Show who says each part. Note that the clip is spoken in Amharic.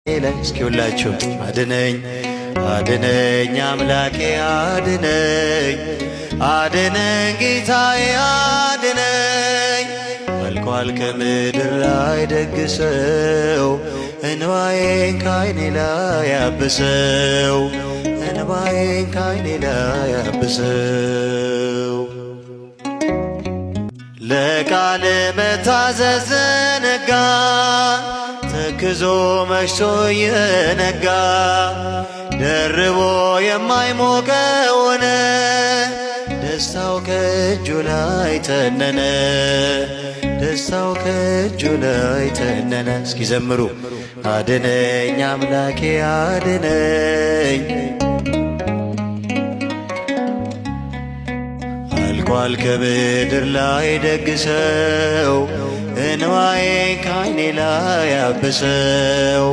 Speaker 1: እስኪ ሁላችሁ አድነኝ አድነኝ አምላኬ አድነኝ አድነኝ ጌታዬ አድነኝ። መልኳል ከምድር ላይ ደግሰው እንባዬን ካይኔ ላይ ያብሰው እንባዬን ካይኔ ላይ ያብሰው። ለቃል መታዘዝ ነጋ ተክዞ መሽቶ የነጋ ደርቦ የማይሞቀው ሆነ ደስታው ከእጁ ላይ ተነነ ደስታው ከእጁ ላይ ተነነ። እስኪ ዘምሩ አድነኝ አምላኬ አድነኝ አልኳል ከምድር ላይ ደግሰው እንባዬን ካይኔ ላይ ያብሰው